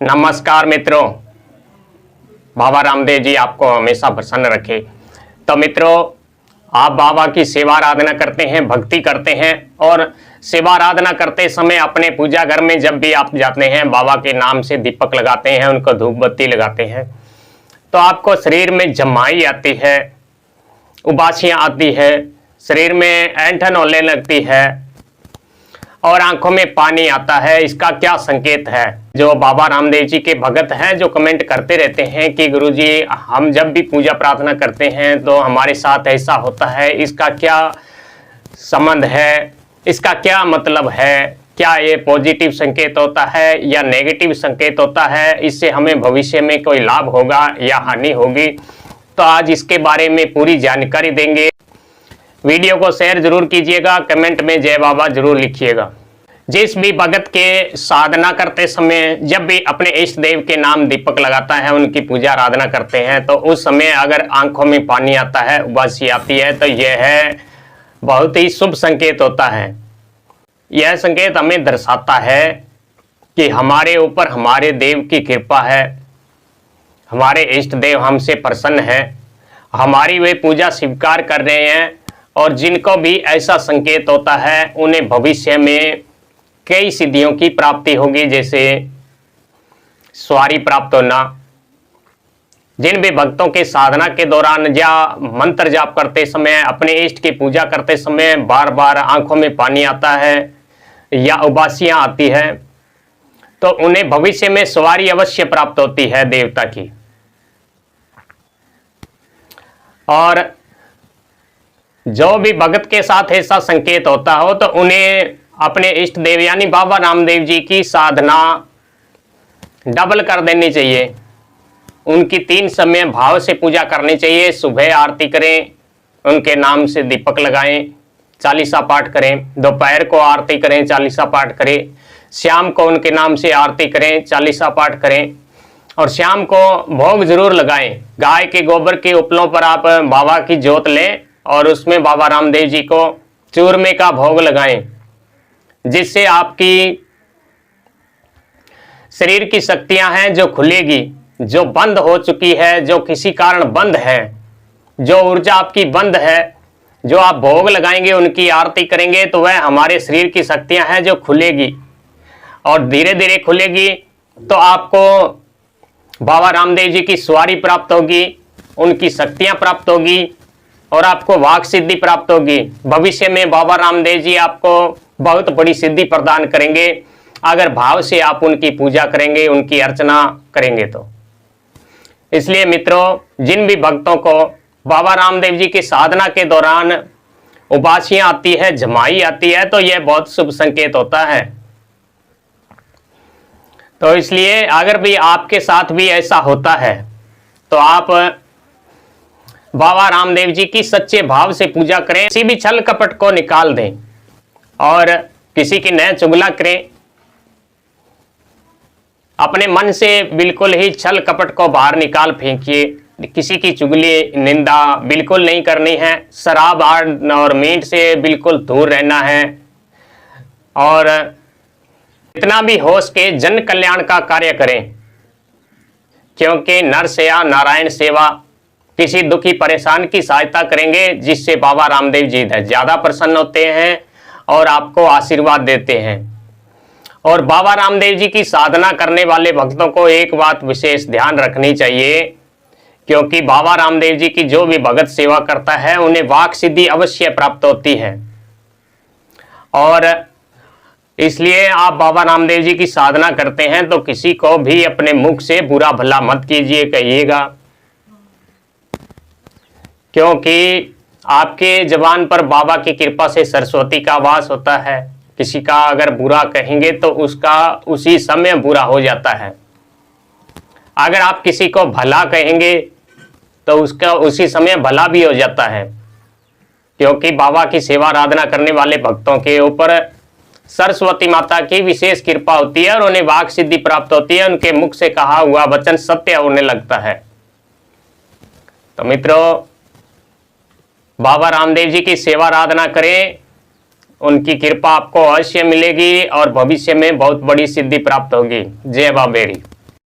नमस्कार मित्रों, बाबा रामदेव जी आपको हमेशा प्रसन्न रखे। तो मित्रों, आप बाबा की सेवा आराधना करते हैं, भक्ति करते हैं और सेवा आराधना करते समय अपने पूजा घर में जब भी आप जाते हैं बाबा के नाम से दीपक लगाते हैं, उनको धूप बत्ती लगाते हैं, तो आपको शरीर में जमाई आती है, उबासियां आती है, शरीर में ऐंठन होने लगती है और आंखों में पानी आता है। इसका क्या संकेत है? जो बाबा रामदेव जी के भगत हैं जो कमेंट करते रहते हैं कि गुरुजी हम जब भी पूजा प्रार्थना करते हैं तो हमारे साथ ऐसा होता है, इसका क्या संबंध है, इसका क्या मतलब है, क्या ये पॉजिटिव संकेत होता है या नेगेटिव संकेत होता है, इससे हमें भविष्य में कोई लाभ होगा या हानि होगी? तो आज इसके बारे में पूरी जानकारी देंगे। वीडियो को शेयर जरूर कीजिएगा, कमेंट में जय बाबा जरूर लिखिएगा। जिस भी भगत के साधना करते समय जब भी अपने इष्ट देव के नाम दीपक लगाता है, उनकी पूजा आराधना करते हैं, तो उस समय अगर आंखों में पानी आता है, उबासी आती है, तो यह है बहुत ही शुभ संकेत होता है। यह संकेत हमें दर्शाता है कि हमारे ऊपर हमारे देव की कृपा है, हमारे इष्ट देव हमसे प्रसन्न है, हमारी वे पूजा स्वीकार कर रहे हैं। और जिनको भी ऐसा संकेत होता है उन्हें भविष्य में कई सिद्धियों की प्राप्ति होगी, जैसे स्वारी प्राप्त होना। जिन भी भक्तों के साधना के दौरान या मंत्र जाप करते समय, अपने इष्ट की पूजा करते समय बार बार आंखों में पानी आता है या उबासियां आती है, तो उन्हें भविष्य में सवारी अवश्य प्राप्त होती है देवता की। और जो भी भगत के साथ ऐसा संकेत होता हो तो उन्हें अपने इष्ट देव यानी बाबा रामदेव जी की साधना डबल कर देनी चाहिए। उनकी 3 समय भाव से पूजा करनी चाहिए। सुबह आरती करें, उनके नाम से दीपक लगाएं, चालीसा पाठ करें। दोपहर को आरती करें, चालीसा पाठ करें। शाम को उनके नाम से आरती करें, चालीसा पाठ करें। और शाम को भोग जरूर लगाएं। गाय के गोबर के उपलों पर आप बाबा की जोत लें और उसमें बाबा रामदेव जी को चूरमे का भोग लगाएं, जिससे आपकी शरीर की शक्तियां हैं जो खुलेगी, जो बंद हो चुकी है, जो किसी कारण बंद है, जो ऊर्जा आपकी बंद है, जो आप भोग लगाएंगे, उनकी आरती करेंगे तो वह हमारे शरीर की शक्तियां हैं जो खुलेगी। और धीरे धीरे खुलेगी तो आपको बाबा रामदेव जी की सवारी प्राप्त होगी, उनकी शक्तियां प्राप्त होगी और आपको वाक सिद्धि प्राप्त होगी। भविष्य में बाबा रामदेव जी आपको बहुत बड़ी सिद्धि प्रदान करेंगे अगर भाव से आप उनकी पूजा करेंगे, उनकी अर्चना करेंगे तो। इसलिए मित्रों, जिन भी भक्तों को बाबा रामदेव जी की साधना के दौरान उबासियां आती है, जमाई आती है, तो यह बहुत शुभ संकेत होता है। तो इसलिए अगर भी आपके साथ भी ऐसा होता है तो आप बाबा रामदेव जी की सच्चे भाव से पूजा करें, किसी भी छल कपट को निकाल दें और किसी की न चुगला करें। अपने मन से बिल्कुल ही छल कपट को बाहर निकाल फेंकिए। किसी की चुगली निंदा बिल्कुल नहीं करनी है। शराब और मीट से बिल्कुल दूर रहना है और इतना भी हो सके जन कल्याण का कार्य करें, क्योंकि नर सेवा नारायण सेवा। किसी दुखी परेशान की सहायता करेंगे, जिससे बाबा रामदेव जी ज्यादा प्रसन्न होते हैं और आपको आशीर्वाद देते हैं। और बाबा रामदेव जी की साधना करने वाले भक्तों को एक बात विशेष ध्यान रखनी चाहिए, क्योंकि बाबा रामदेव जी की जो भी भगत सेवा करता है उन्हें वाक सिद्धि अवश्य प्राप्त होती है। और इसलिए आप बाबा रामदेव जी की साधना करते हैं तो किसी को भी अपने मुख से बुरा भला मत कीजिए, कहिएगा, क्योंकि आपके जबान पर बाबा की कृपा से सरस्वती का वास होता है। किसी का अगर बुरा कहेंगे तो उसका उसी समय बुरा हो जाता है। अगर आप किसी को भला कहेंगे तो उसका उसी समय भला भी हो जाता है, क्योंकि बाबा की सेवा आराधना करने वाले भक्तों के ऊपर सरस्वती माता की विशेष कृपा होती है और उन्हें वाक सिद्धि प्राप्त होती है। उनके मुख से कहा हुआ वचन सत्य होने लगता है। तो मित्रों, बाबा रामदेव जी की सेवा आराधना करें, उनकी कृपा आपको अवश्य मिलेगी और भविष्य में बहुत बड़ी सिद्धि प्राप्त होगी। जय बाबेरी।